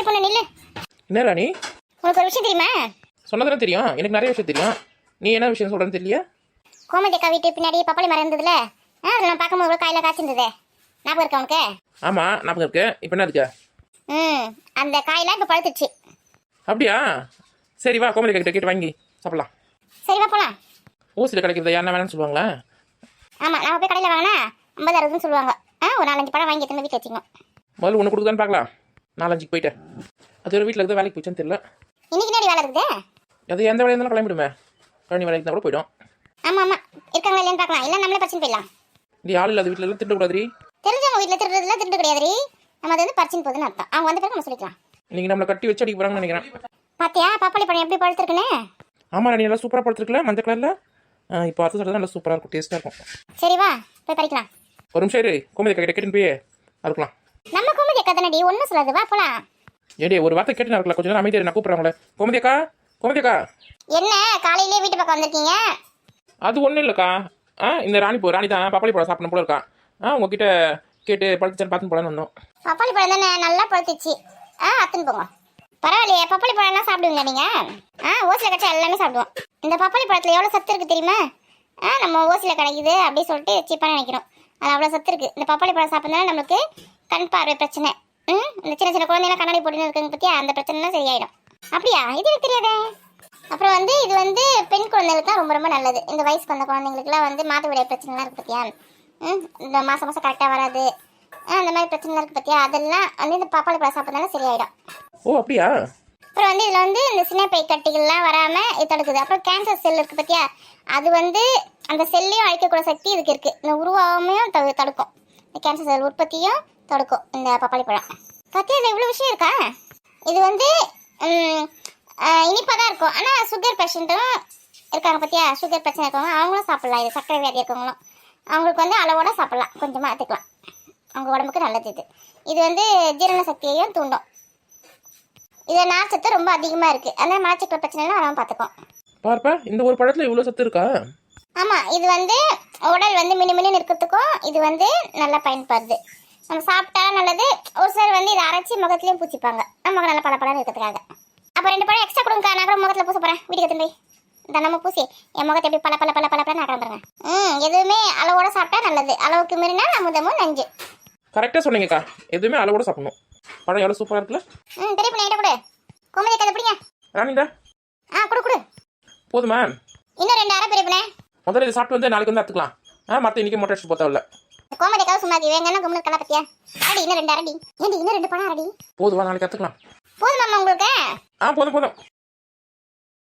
பப்பாளி பொண்ணு நில்லு. என்ன ராணி? உனக்கு ஒரு விஷயம் தெரியுமா? சொன்னதானே தெரியும், எனக்கு நிறைய விஷயம் தெரியும். நீ என்ன விஷயம் சொல்றேன்னு தெரியல. கோமதி அக்கா வீட்டு பின்னாடி பப்பாளி மரம் இருந்ததுல, அதில் நான் பார்க்கும்போது காயில காய்ச்சிருந்தது. ஞாபகம் இருக்கா உனக்கு? ஆமா ஞாபகம் இருக்கு. இப்போ என்ன இருக்கு? அந்த காயெல்லாம் இப்போ பழுத்துச்சு. அப்படியா? சரி வா, கோமதி கிட்ட கேட்டு வாங்கி சாப்பிடலாம். சரி வா போலாம். ஊசியில் கிடைக்கிறது யாருன்னா வேணும்னு சொல்லுவாங்களா? ஆமாம், நம்ம போய் கடையில் வாங்கினா 50-60 சொல்லுவாங்க. ஒரு 4-5 பழம் வாங்கி எடுத்து வீட்டில் வச்சுக்கணும். முதல்ல ஒன்று கொடுக்குதான்னு பார்க்கலாம். 4-5 போயிட்டேன். அது ஒரு வீட்டில் இருக்குது, வேலைக்கு போயிடுச்சுன்னு தெரியல. இன்னைக்கு நேரம் வேலை இருக்குது. அது எந்த வேலையா இருந்தாலும் கிளம்பிடுமே. கழனி வேலைக்கு தான் கூட போயிடும். ஆமாம் ஆமாம், இருக்காங்களா இல்லையான்னு பார்க்கலாம். இல்லை நம்மளே பறிச்சுன்னு போயிடலாம். நீ ஆள் இல்லாத வீட்டில் எல்லாம் திட்டக்கூடாது. தெரிஞ்சவங்க வீட்டில் திருடுறதுல திருட்டு கிடையாது. நம்ம அது வந்து பறிச்சுன்னு போகுதுன்னு அர்த்தம். அவங்க வந்த பிறகு நம்ம சொல்லிக்கலாம். இன்னைக்கு நம்மளை கட்டி வச்சு அடிக்க போகிறாங்கன்னு நினைக்கிறேன். பாத்தியா பப்பாளி பழம் எப்படி பழுத்துருக்குன்னு? ஆமா ராணி, நல்லா சூப்பராக படுத்துருக்குல மஞ்சள் கலரில். இப்போ அடுத்த சொல்கிறது நல்லா சூப்பராக இருக்கும், டேஸ்ட்டாக இருக்கும். சரி வா போய் பறிக்கலாம். ஒரு நிமிஷம் இரு, கோமதி கிட்ட கேட்டுன்னு போய் அறுக்கலாம். நம்ம கோமதி அக்கா தானடி, ஒன்றும் சொல்லாது, வா போலாம். ஏடி ஒரு வார்த்தை கேட்டு இருக்கலாம், கொஞ்சம் நேரம் அமைதியாக நான் கூப்பிட்றாங்களே. கோமதி அக்கா, கோமதி அக்கா. என்ன காலையிலே வீட்டு பக்கம் வந்திருக்கீங்க? அது ஒன்றும் இல்லைக்கா. இந்த ராணி தான் பப்பாளி பழம் சாப்பிடணும் போல இருக்கா. உங்ககிட்ட கேட்டு பழுத்துச்சான்னு பார்த்துன்னு போலான்னு வந்தோம். பப்பாளி பழம் தானே, நல்லா பழுத்துச்சு. அத்துன்னு போங்க. பரவாயில்லையே, பப்பாளி பழம்லாம் சாப்பிடுவீங்க நீங்க? ஓசியில் கட்சா எல்லாமே சாப்பிடுவோம். இந்த பப்பாளி பழத்தில் எவ்வளோ சத்து இருக்குது தெரியுமா? நம்ம ஓசியில் கிடைக்குது அப்படி சொல்லிட்டு சீப்பாக நினைக்கிறோம். அது அவ்வளோ சத்து இருக்குது. இந்த பப்பாளி பழம் சாப்பிட்றதுனால நம்மளுக்கு கண் பார்வை பிரச்சனை, இந்த சின்ன சின்ன குழந்தைலாம் கண்ணாடி போட்டுன்னு இருக்குங்க பற்றியா, அந்த பிரச்சனைலாம் சரியாயிடும். அப்படியா? இது எனக்கு தெரியாதே. அப்புறம் வந்து இது வந்து பெண் குழந்தைகளுக்குலாம் ரொம்ப ரொம்ப நல்லது. இந்த வயசுக்கு வந்த குழந்தைங்களுக்குலாம் வந்து மாதவிடாய் பிரச்சனைலாம் இருக்குது பற்றியா, இந்த மாதம் கரெக்டாக வராது, அந்த மாதிரி பிரச்சனை இருக்குது பற்றியா, அதெல்லாம் வந்து இந்த பப்பாளி பழம் சாப்பிட்றதுனால சரியாயிடும். ஓ அப்படியா? அப்புறம் வந்து இதில் வந்து இந்த சின்ன பை கட்டிகள்லாம் வராமல் இது தடுக்குது. அப்புறம் கேன்சர் செல் இருக்குது பற்றியா, அது வந்து அந்த செல்லையும் அழிக்கக்கூடிய சக்தி இதுக்கு இருக்குது. இந்த உருவாமையும் தடுக்கும், இந்த கேன்சர் செல் உற்பத்தியும் தடுக்கும் இந்த பப்பாளி பழம். பற்றியா இதில் இவ்வளோ விஷயம் இருக்கா? இது வந்து இனிப்பாக தான் இருக்கும். ஆனால் சுகர் பேஷண்ட்டும் இருக்காங்க பற்றியா, சுகர் பிரச்சனை இருக்கவங்க அவங்களும் சாப்பிட்லாம். இது சர்க்கரை வியாதி இருக்கவங்களும் அவங்களுக்கு வந்து அளவோட சாப்பிட்லாம், கொஞ்சமாக எடுத்துக்கலாம். அவங்க உடம்புக்கு நல்லது. இது வந்து ஜீரண சக்தியையும் தூண்டும். இதில் நார்ச்சத்து ரொம்ப அதிகமாக இருக்குது. அதனால் மலச்சிக்கல் பிரச்சனைலாம் வராமல் பார்த்துக்கும். பார்ப்பா, இந்த ஒரு பழத்தில் இவ்வளோ சத்து இருக்கா? ஆமாம், இது வந்து உடல் வந்து மினு இருக்கிறதுக்கும் இது வந்து நல்லா பயன்படுது. நம்ம சாப்பிட்டா நல்லது. ஒரு சிலர் வந்து இதை அரைச்சி முகத்துலேயும் பூச்சிப்பாங்க, முகம் நல்லா பழம் இருக்கிறதுக்காக. அப்போ 2 பழம் எக்ஸ்ட்ரா கொடுங்க, நான் கூட முகத்தில் பூச போகிறேன். வீட்டுக்கு எடுத்துன்னு போய் தினமும் பூசி என் முகத்தை எப்படி பல நான் பாருங்க. எதுவுமே அளவோட சாப்பிட்டா நல்லது. அளவுக்கு மீறினா அமுதமும் நஞ்சு. கரெக்டாக சொன்னீங்கக்கா, எதுவுமே அளவோட சாப்பிடணும். பழம் எவ்வளோ சூப்பராக இருக்குல்ல. பெரிய பண்ண என்கிட்ட கொடு. கோமதி அக்கா எப்படிங்க? ராணிடா கொடு. போதுமா? இன்னும் 2 அரை பெரிய பண்ண. முதல்ல இதை சாப்பிட்டு வந்து நாளைக்கு வந்து எடுத்துக்கலாம். மற்ற இன்னைக்கு மொட்டை அடிச்சு போத்தா இல்லை. கோமதி அக்கா சும்மா வேங்கன்னா கும்பல் கலா பத்தியா அடி. இன்னும் 2 அரடி. ஏண்டி இன்னும் 2 பழம் அரடி. போதுவா, நாளைக்கு எடுத்துக்கலாம். போதுமாம்மா உங்களுக்கு? போதும்.